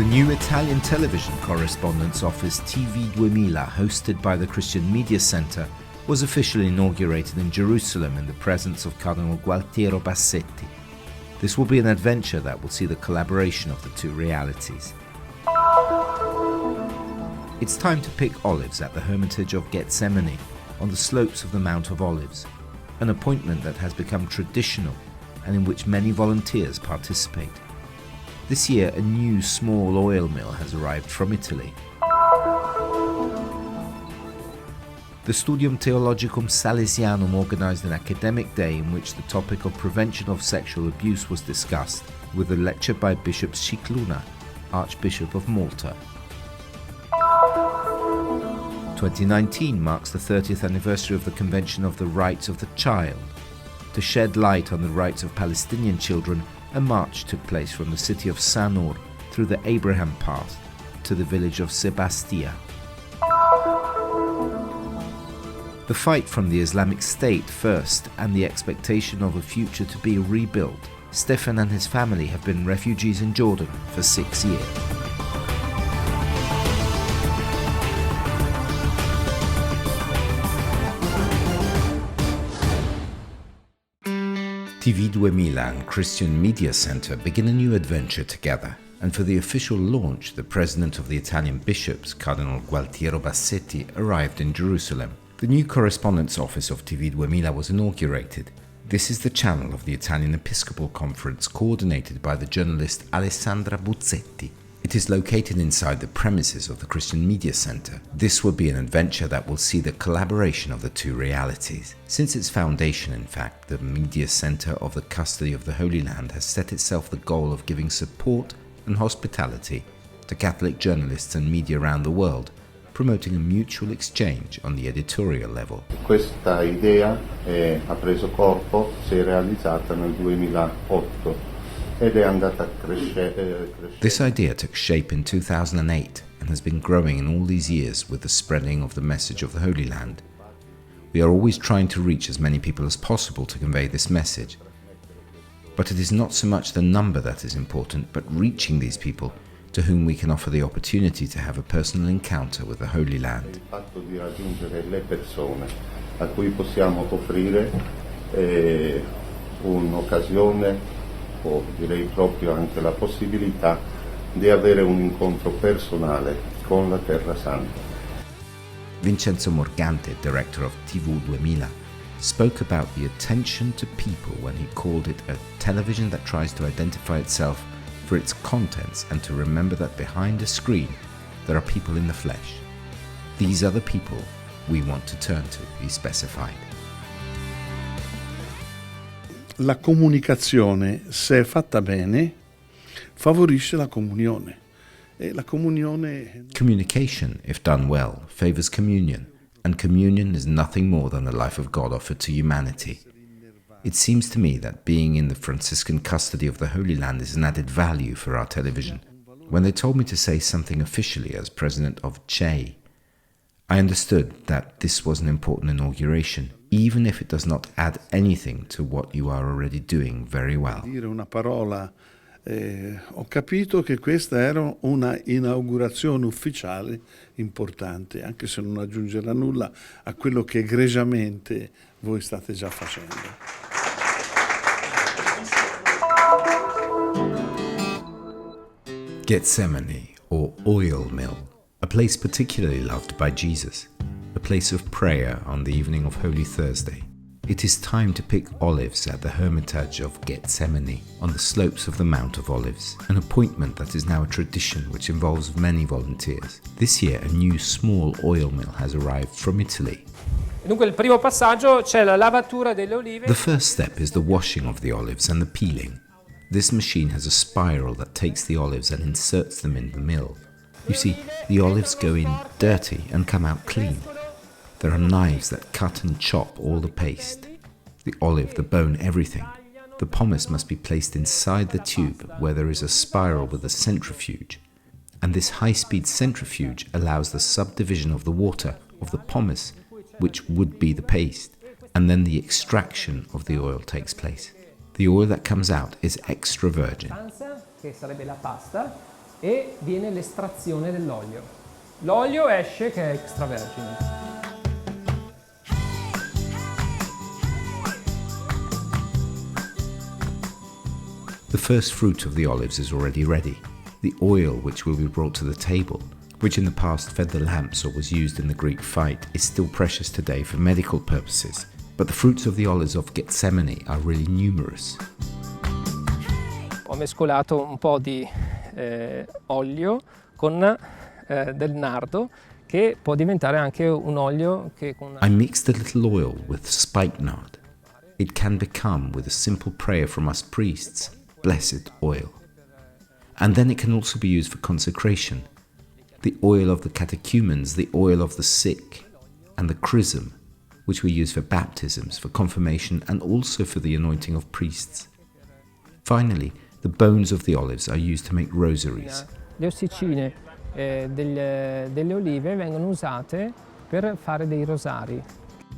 The new Italian television correspondence office TV 2000, hosted by the Christian Media Center, was officially inaugurated in Jerusalem in the presence of Cardinal Gualtiero Bassetti. This will be an adventure that will see the collaboration of the two realities. It's time to pick olives at the Hermitage of Gethsemane on the slopes of the Mount of Olives, an appointment that has become traditional and in which many volunteers participate. This year, a new small oil mill has arrived from Italy. The Studium Theologicum Salesianum organized an academic day in which the topic of prevention of sexual abuse was discussed, with a lecture by Bishop Scicluna, Archbishop of Malta. 2019 marks the 30th anniversary of the Convention of the Rights of the Child. To shed light on the rights of Palestinian children, a march took place from the city of Sanur through the Abraham Path to the village of Sebastia. The fight from the Islamic State first and the expectation of a future to be rebuilt. Stefan and his family have been refugees in Jordan for 6 years. TV 2000 and Christian Media Center begin a new adventure together, and for the official launch, the president of the Italian bishops, Cardinal Gualtiero Bassetti, arrived in Jerusalem. The new correspondence office of TV 2000 was inaugurated. This is the channel of the Italian Episcopal Conference, coordinated by the journalist Alessandra Buzzetti. It is located inside the premises of the Christian Media Center. This will be an adventure that will see the collaboration of the two realities. Since its foundation, in fact, the Media Center of the Custody of the Holy Land has set itself the goal of giving support and hospitality to Catholic journalists and media around the world, promoting a mutual exchange on the editorial level. Questa idea ha preso corpo, si è realizzata nel 2008. This idea took shape in 2008 and has been growing in all these years with the spreading of the message of the Holy Land. We are always trying to reach as many people as possible to convey this message. But it is not so much the number that is important, but reaching these people to whom we can offer the opportunity to have a personal encounter with the Holy Land. Il fatto di raggiungere le persone a cui possiamo offrire un'occasione, o direi proprio anche la possibilità di avere un incontro personale con la Terra Santa. Vincenzo Morgante, director of TV 2000, spoke about the attention to people when he called it a television that tries to identify itself for its contents and to remember that behind a screen there are people in the flesh. These are the people we want to turn to, he specified. La comunicazione, se è fatta bene, favorisce la comunione. Communication, if done well, favors communion, and communion is nothing more than the life of God offered to humanity. It seems to me that being in the Franciscan custody of the Holy Land is an added value for our television. When they told me to say something officially as president of CHE, I understood that this was an important inauguration, even if it does not add anything to what you are already doing very well. Dire una parola, ho capito che questa era una inaugurazione ufficiale importante, anche se non aggiungerà nulla a quello che egregiamente voi state già facendo. Gethsemane, or oil mill, a place particularly loved by Jesus, a place of prayer on the evening of Holy Thursday. It is time to pick olives at the Hermitage of Gethsemane on the slopes of the Mount of Olives, an appointment that is now a tradition which involves many volunteers. This year, a new small oil mill has arrived from Italy. Dunque il primo passaggio c'è la lavatura delle olive. The first step is the washing of the olives and the peeling. This machine has a spiral that takes the olives and inserts them in the mill. You see, the olives go in dirty and come out clean. There are knives that cut and chop all the paste. The olive, the bone, everything. The pomace must be placed inside the tube where there is a spiral with a centrifuge. And this high-speed centrifuge allows the subdivision of the water, of the pomace, which would be the paste, and then the extraction of the oil takes place. The oil that comes out is extra virgin. Che sarebbe la pasta. e viene l'estrazione dell'olio. L'olio esce che è extravergine. The first fruit of the olives is already ready. The oil which will be brought to the table, which in the past fed the lamps or was used in the Greek fight, is still precious today for medical purposes. But the fruits of the olives of Gethsemane are really numerous. Ho mescolato un po' di olio con del nardo, che può diventare anche un olio che con... I mixed a little oil with spikenard. It can become, with a simple prayer from us priests, blessed oil. And then it can also be used for consecration. The oil of the catechumens, the oil of the sick, and the chrism, which we use for baptisms, for confirmation, and also for the anointing of priests. Finally, the bones of the olives are used to make rosaries. Le ossicine delle olive vengono usate per fare dei rosari.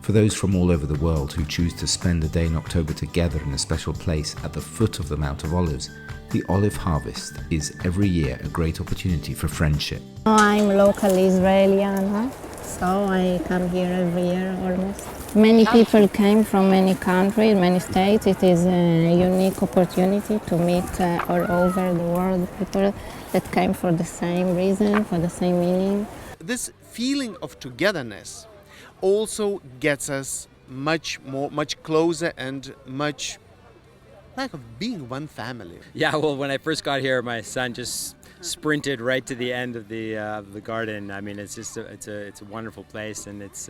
For those from all over the world who choose to spend a day in October together in a special place at the foot of the Mount of Olives, the olive harvest is every year a great opportunity for friendship. I'm local Israelian, so I come here every year almost. Many people came from many countries, many states. It is a unique opportunity to meet all over the world people that came for the same reason, for the same meaning. This feeling of togetherness also gets us much closer and much like of being one family. Yeah, well, when I first got here, my son just sprinted right to the end of the garden. I mean, it's just it's a wonderful place, and it's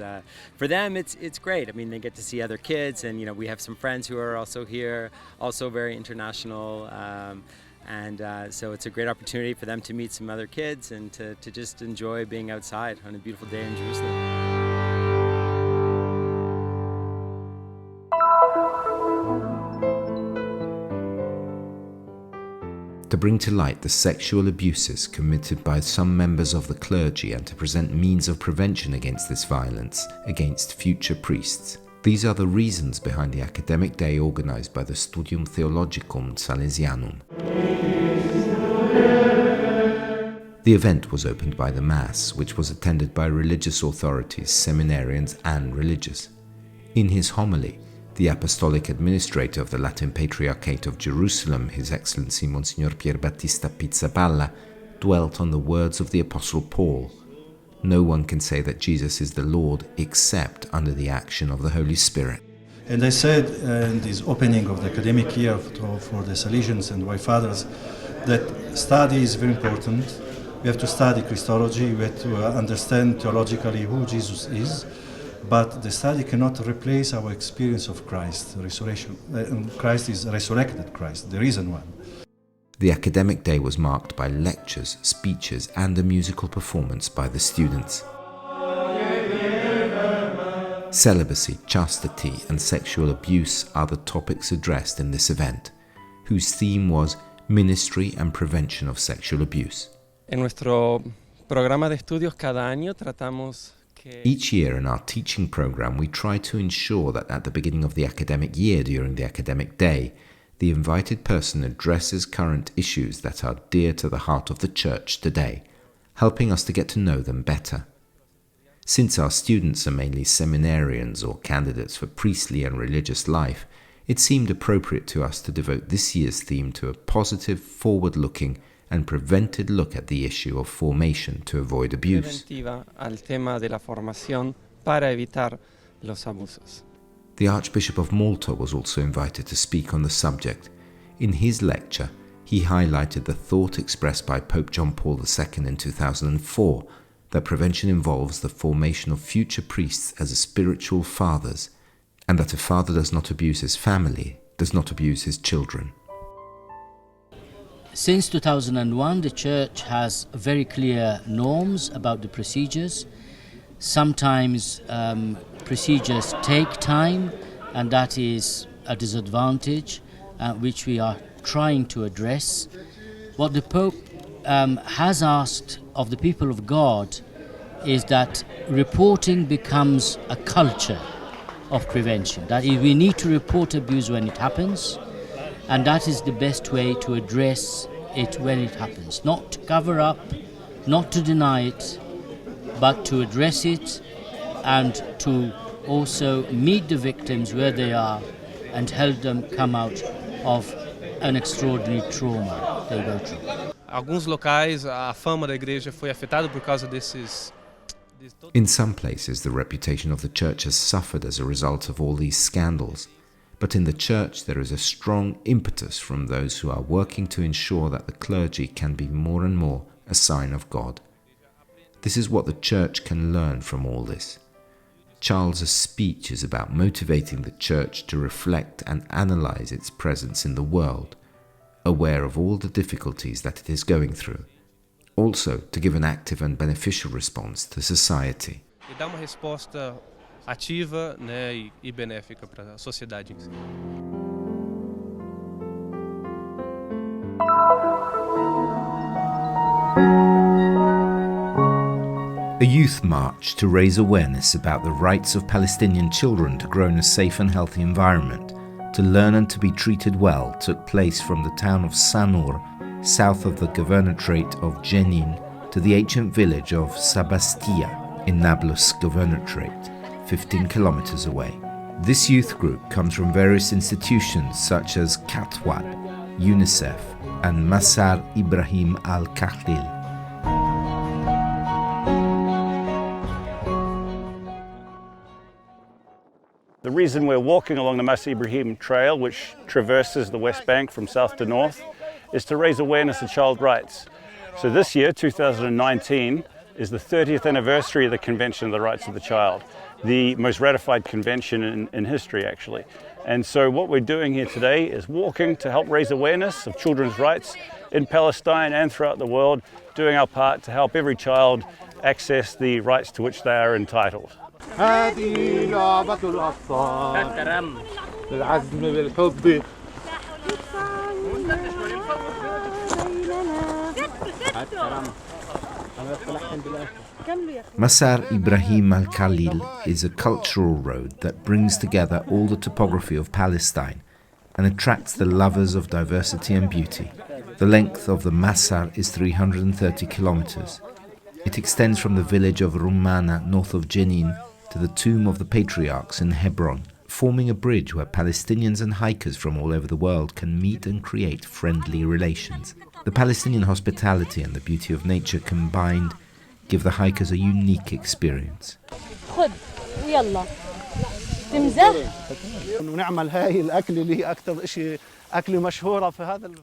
for them it's great. I mean, they get to see other kids, and we have some friends who are also here, also very international, and so it's a great opportunity for them to meet some other kids and to just enjoy being outside on a beautiful day in Jerusalem. To bring to light the sexual abuses committed by some members of the clergy and to present means of prevention against this violence against future priests. These are the reasons behind the academic day organized by the Studium Theologicum Salesianum. The event was opened by the Mass, which was attended by religious authorities, seminarians and religious. In his homily, the Apostolic Administrator of the Latin Patriarchate of Jerusalem, His Excellency Monsignor Pierbattista Pizzaballa, dwelt on the words of the Apostle Paul. No one can say that Jesus is the Lord except under the action of the Holy Spirit. And I said in this opening of the academic year for the Salesians and White Fathers that study is very important. We have to study Christology, we have to understand theologically who Jesus is. But the study cannot replace our experience of Christ, the resurrection. Christ is resurrected Christ, the risen one. The academic day was marked by lectures, speeches, and a musical performance by the students. Celibacy, chastity, and sexual abuse are the topics addressed in this event, whose theme was Ministry and Prevention of Sexual Abuse. En nuestro programa de estudios cada año tratamos Each year in our teaching program, we try to ensure that at the beginning of the academic year during the academic day, the invited person addresses current issues that are dear to the heart of the Church today, helping us to get to know them better. Since our students are mainly seminarians or candidates for priestly and religious life, it seemed appropriate to us to devote this year's theme to a positive, forward-looking and prevented look at the issue of formation to avoid abuse. preventiva al tema de la formación para evitar los abusos. The Archbishop of Malta was also invited to speak on the subject. In his lecture, he highlighted the thought expressed by Pope John Paul II in 2004 that prevention involves the formation of future priests as spiritual fathers, and that a father does not abuse his family, does not abuse his children. Since 2001, the Church has very clear norms about the procedures. Sometimes procedures take time, and that is a disadvantage which we are trying to address. What the Pope has asked of the people of God is that reporting becomes a culture of prevention. That is, we need to report abuse when it happens, and that is the best way to address it when it happens, not to cover up, not to deny it, but to address it and to also meet the victims where they are and help them come out of an extraordinary trauma they go through. Alguns locais a fama da igreja foi afetada por causa desses. In some places, the reputation of the church has suffered as a result of all these scandals. But in the church, there is a strong impetus from those who are working to ensure that the clergy can be more and more a sign of God. This is what the church can learn from all this. Charles's speech is about motivating the church to reflect and analyze its presence in the world, aware of all the difficulties that it is going through. Also, to give an active and beneficial response to society. E dá uma resposta ativa, né, e benéfica para a sociedade em si. A youth march to raise awareness about the rights of Palestinian children to grow in a safe and healthy environment, to learn and to be treated well, took place from the town of Sanur, south of the governorate of Jenin, to the ancient village of Sebastia in Nablus governorate, 15 kilometers away. This youth group comes from various institutions such as Katwad, UNICEF and Masar Ibrahim al-Khalil. The reason we're walking along the Masar Ibrahim Trail, which traverses the West Bank from south to north, is to raise awareness of child rights. So this year, 2019, is the 30th anniversary of the Convention of the Rights of the Child, the most ratified convention in history, actually. And so what we're doing here today is walking to help raise awareness of children's rights in Palestine and throughout the world, doing our part to help every child access the rights to which they are entitled. هذه لعبة الأطفال بالعزم بالحب Masar Ibrahim al-Khalil is a cultural road that brings together all the topography of Palestine and attracts the lovers of diversity and beauty. The length of the Masar is 330 kilometers. It extends from the village of Rumana, north of Jenin, to the tomb of the patriarchs in Hebron, forming a bridge where Palestinians and hikers from all over the world can meet and create friendly relations. The Palestinian hospitality and the beauty of nature combined give the hikers a unique experience.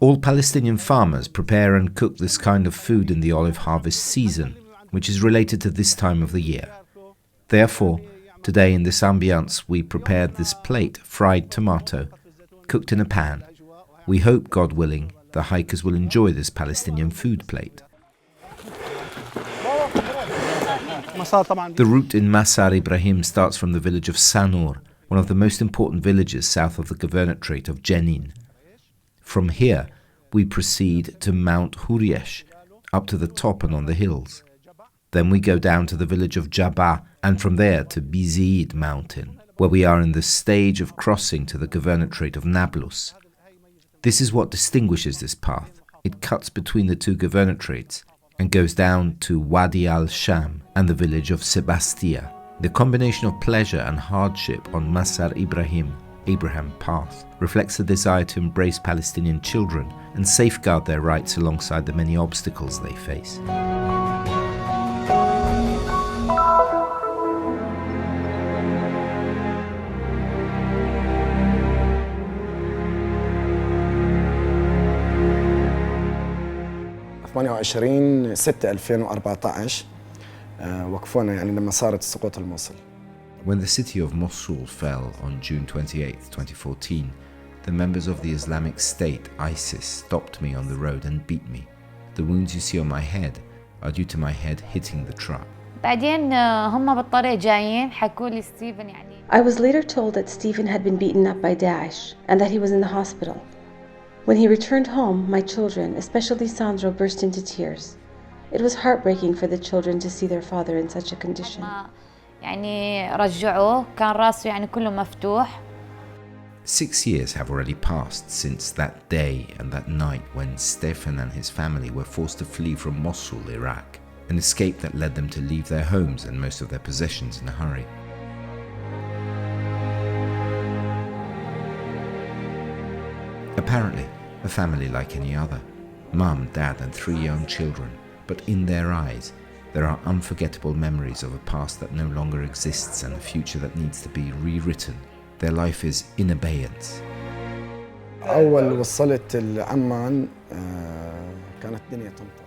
All Palestinian farmers prepare and cook this kind of food in the olive harvest season, which is related to this time of the year. Therefore, today in this ambience we prepared this plate, fried tomato, cooked in a pan. We hope, God willing, the hikers will enjoy this Palestinian food plate. The route in Masar Ibrahim starts from the village of Sanur, one of the most important villages south of the governorate of Jenin. From here, we proceed to Mount Huryesh, up to the top and on the hills. Then we go down to the village of Jabba, and from there to Biziid mountain, where we are in the stage of crossing to the governorate of Nablus. This is what distinguishes this path. It cuts between the two governorates and goes down to Wadi al-Sham and the village of Sebastia. The combination of pleasure and hardship on Masar Ibrahim, Abraham Path, reflects the desire to embrace Palestinian children and safeguard their rights alongside the many obstacles they face. ثمانية 6/2014 وقفونا يعني لما صارت سقوط الموصل. When the city of Mosul fell on June 28, 2014, the members of the Islamic State, ISIS, stopped me on the road and beat me. The wounds you see on my head are due to my head hitting the truck. بعدين هم بالطريق جايين حكوا لي ستيفن يعني. I was later told that Stephen had been beaten up by Daesh and that he was in the hospital. When he returned home, my children, especially Sandro, burst into tears. It was heartbreaking for the children to see their father in such a condition. يعني رجعوه كان راسه يعني كله مفتوح. 6 years have already passed since that day and that night when Stefan and his family were forced to flee from Mosul, Iraq, an escape that led them to leave their homes and most of their possessions in a hurry. Apparently, a family like any other, mum, dad and 3 young children, but in their eyes, there are unforgettable memories of a past that no longer exists and a future that needs to be rewritten. Their life is in abeyance.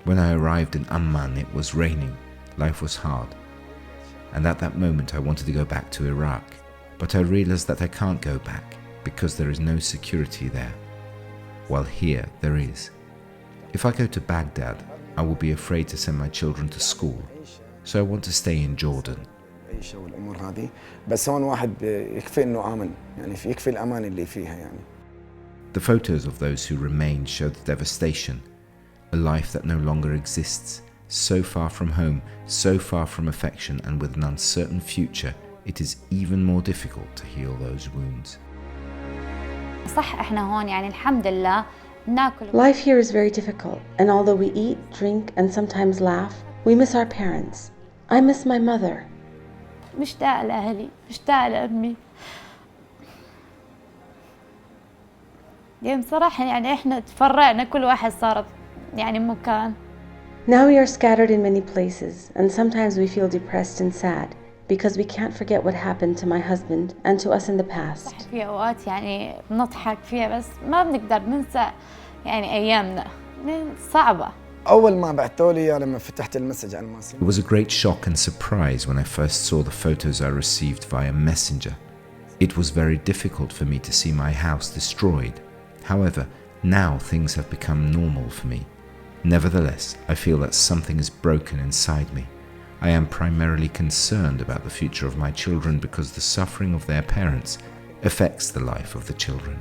When I arrived in Amman, it was raining. Life was hard. And at that moment, I wanted to go back to Iraq. But I realized that I can't go back because there is no security there. While here, there is. If I go to Baghdad, I will be afraid to send my children to school. So I want to stay in Jordan. The photos of those who remain show the devastation, a life that no longer exists, so far from home, so far from affection, and with an uncertain future, it is even more difficult to heal those wounds. Life here is very difficult, and although we eat, drink, and sometimes laugh, we miss our parents. I miss my mother. مشتاقة لأهلي، مشتاقة لأمي. يعني بصراحة يعني إحنا تفرعنا، كل واحد صار يعني مكان. Now we are scattered in many places, and sometimes we feel depressed and sad because we can't forget what happened to my husband and to us in the past. في أوقات يعني بنضحك فيها بس ما بنقدر ننسى يعني أيامنا صعبة. It was a great shock and surprise when I first saw the photos I received via messenger. It was very difficult for me to see my house destroyed. However, now things have become normal for me. Nevertheless, I feel that something is broken inside me. I am primarily concerned about the future of my children because the suffering of their parents affects the life of the children.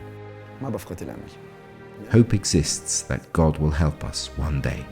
Hope exists that God will help us one day.